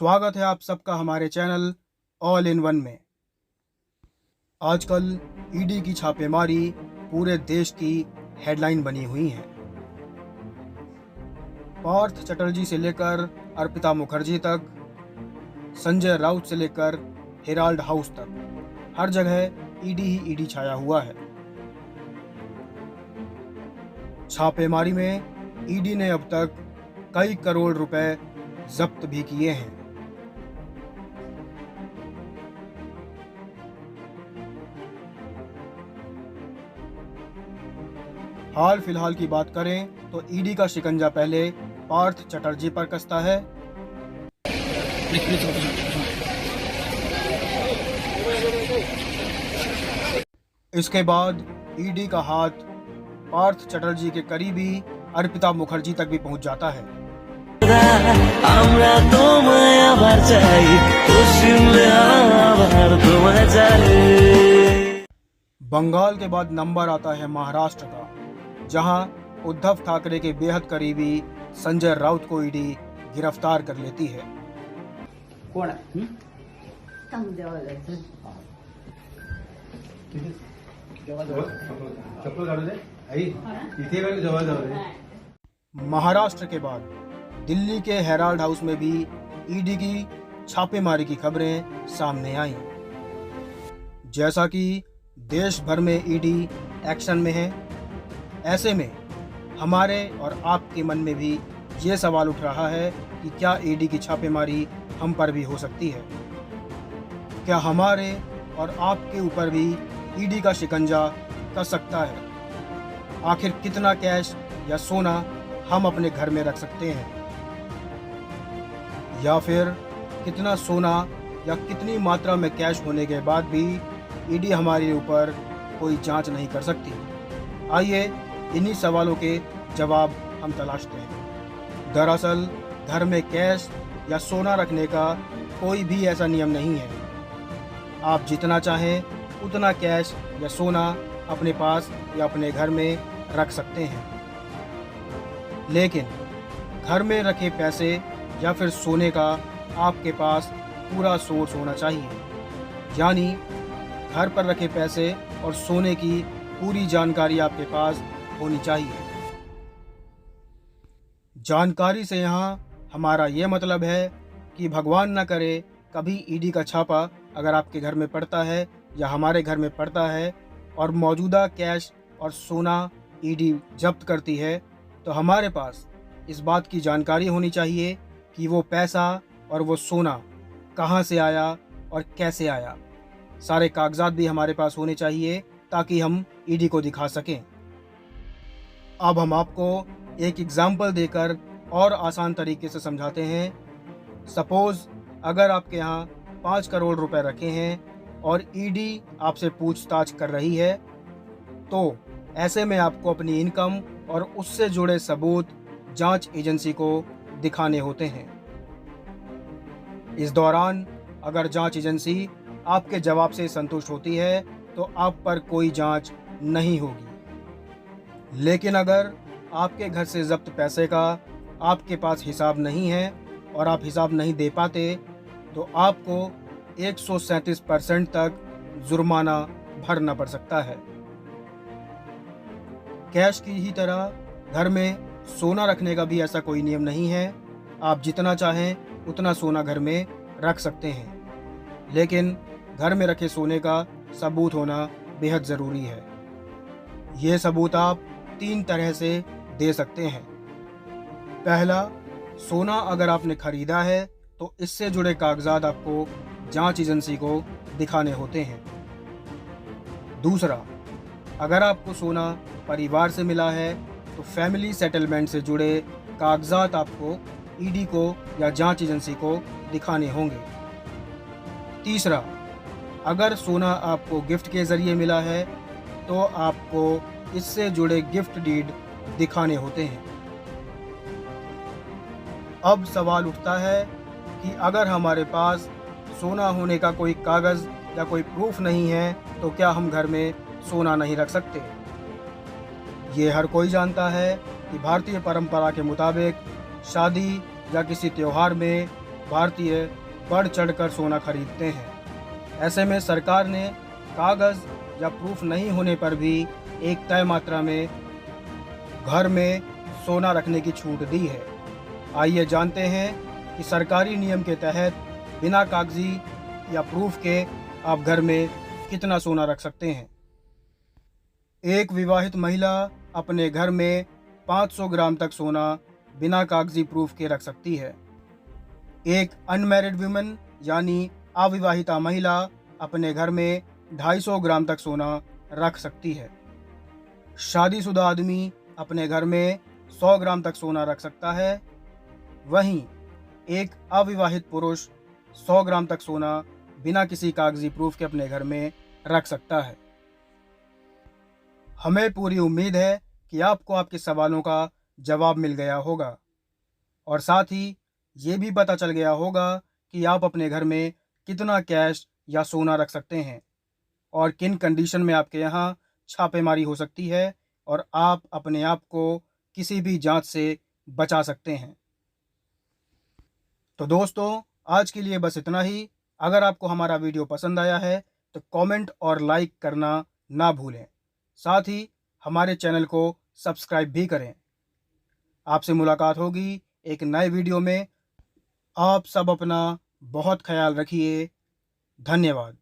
स्वागत है आप सबका हमारे चैनल ऑल इन वन में। आजकल ईडी की छापेमारी पूरे देश की हेडलाइन बनी हुई है। पार्थ चटर्जी से लेकर अर्पिता मुखर्जी तक, संजय राउत से लेकर हेराल्ड हाउस तक, हर जगह ईडी ही ईडी छाया हुआ है। छापेमारी में ईडी ने अब तक कई करोड़ रुपए जब्त भी किए हैं। हाल फिलहाल की बात करें तो ईडी का शिकंजा पहले पार्थ चटर्जी पर कसता है। इसके बाद ईडी का हाथ पार्थ चटर्जी के करीबी अर्पिता मुखर्जी तक भी पहुंच जाता है। बंगाल के बाद नंबर आता है महाराष्ट्र का, जहां उद्धव ठाकरे के बेहद करीबी संजय राउत को ईडी गिरफ्तार कर लेती है। कौन है? महाराष्ट्र के बाद दिल्ली के हेराल्ड हाउस में भी ईडी की छापेमारी की खबरें सामने आईं। जैसा कि देश भर में ईडी एक्शन में है, ऐसे में हमारे और आपके मन में भी ये सवाल उठ रहा है कि क्या ईडी की छापेमारी हम पर भी हो सकती है? क्या हमारे और आपके ऊपर भी ईडी का शिकंजा कस सकता है? आखिर कितना कैश या सोना हम अपने घर में रख सकते हैं, या फिर कितना सोना या कितनी मात्रा में कैश होने के बाद भी ईडी हमारे ऊपर कोई जांच नहीं कर सकती? आइए इन्हीं सवालों के जवाब हम तलाशते हैं। दरअसल घर में कैश या सोना रखने का कोई भी ऐसा नियम नहीं है। आप जितना चाहें उतना कैश या सोना अपने पास या अपने घर में रख सकते हैं, लेकिन घर में रखे पैसे या फिर सोने का आपके पास पूरा सोर्स होना चाहिए। यानी घर पर रखे पैसे और सोने की पूरी जानकारी आपके पास होनी चाहिए। जानकारी से यहाँ हमारा ये मतलब है कि भगवान न करे कभी ईडी का छापा अगर आपके घर में पड़ता है या हमारे घर में पड़ता है और मौजूदा कैश और सोना ईडी जब्त करती है, तो हमारे पास इस बात की जानकारी होनी चाहिए कि वो पैसा और वो सोना कहाँ से आया और कैसे आया। सारे कागजात भी हमारे पास होने चाहिए ताकि हम ईडी को दिखा सकें। अब हम आपको एक एग्जाम्पल देकर और आसान तरीके से समझाते हैं। सपोज़ अगर आपके यहाँ 5 करोड़ रुपए रखे हैं और ईडी आपसे पूछताछ कर रही है, तो ऐसे में आपको अपनी इनकम और उससे जुड़े सबूत जांच एजेंसी को दिखाने होते हैं। इस दौरान अगर जांच एजेंसी आपके जवाब से संतुष्ट होती है तो आप पर कोई जांच नहीं होगी। लेकिन अगर आपके घर से जब्त पैसे का आपके पास हिसाब नहीं है और आप हिसाब नहीं दे पाते, तो आपको 137% तक जुर्माना भरना पड़ सकता है। कैश की ही तरह घर में सोना रखने का भी ऐसा कोई नियम नहीं है। आप जितना चाहें उतना सोना घर में रख सकते हैं, लेकिन घर में रखे सोने का सबूत होना बेहद ज़रूरी है। ये सबूत आप 3 तरह से दे सकते हैं। पहला, सोना अगर आपने खरीदा है तो इससे जुड़े कागजात आपको जांच एजेंसी को दिखाने होते हैं। दूसरा, अगर आपको सोना परिवार से मिला है तो फैमिली सेटलमेंट से जुड़े कागजात आपको ईडी को या जांच एजेंसी को दिखाने होंगे। तीसरा, अगर सोना आपको गिफ्ट के ज़रिए मिला है तो आपको इससे जुड़े गिफ्ट डीड दिखाने होते हैं। अब सवाल उठता है कि अगर हमारे पास सोना होने का कोई कागज़ या कोई प्रूफ नहीं है तो क्या हम घर में सोना नहीं रख सकते? ये हर कोई जानता है कि भारतीय परंपरा के मुताबिक शादी या किसी त्योहार में भारतीय बढ़ चढ़कर सोना खरीदते हैं। ऐसे में सरकार ने कागज़ या प्रूफ नहीं होने पर भी एक तय मात्रा में घर में सोना रखने की छूट दी है। आइए जानते हैं कि सरकारी नियम के तहत बिना कागजी या प्रूफ के आप घर में कितना सोना रख सकते हैं। एक विवाहित महिला अपने घर में 500 ग्राम तक सोना बिना कागजी प्रूफ के रख सकती है। एक अनमैरिड वुमन यानी अविवाहिता महिला अपने घर में 250 ग्राम तक सोना रख सकती है। शादीशुदा आदमी अपने घर में 100 ग्राम तक सोना रख सकता है। वहीं एक अविवाहित पुरुष 100 ग्राम तक सोना बिना किसी कागजी प्रूफ के अपने घर में रख सकता है। हमें पूरी उम्मीद है कि आपको आपके सवालों का जवाब मिल गया होगा और साथ ही ये भी पता चल गया होगा कि आप अपने घर में कितना कैश या सोना रख सकते हैं और किन कंडीशन में आपके यहाँ छापेमारी हो सकती है और आप अपने आप को किसी भी जांच से बचा सकते हैं। तो दोस्तों, आज के लिए बस इतना ही। अगर आपको हमारा वीडियो पसंद आया है तो कमेंट और लाइक करना ना भूलें। साथ ही हमारे चैनल को सब्सक्राइब भी करें। आपसे मुलाकात होगी एक नए वीडियो में। आप सब अपना बहुत ख्याल रखिए। धन्यवाद।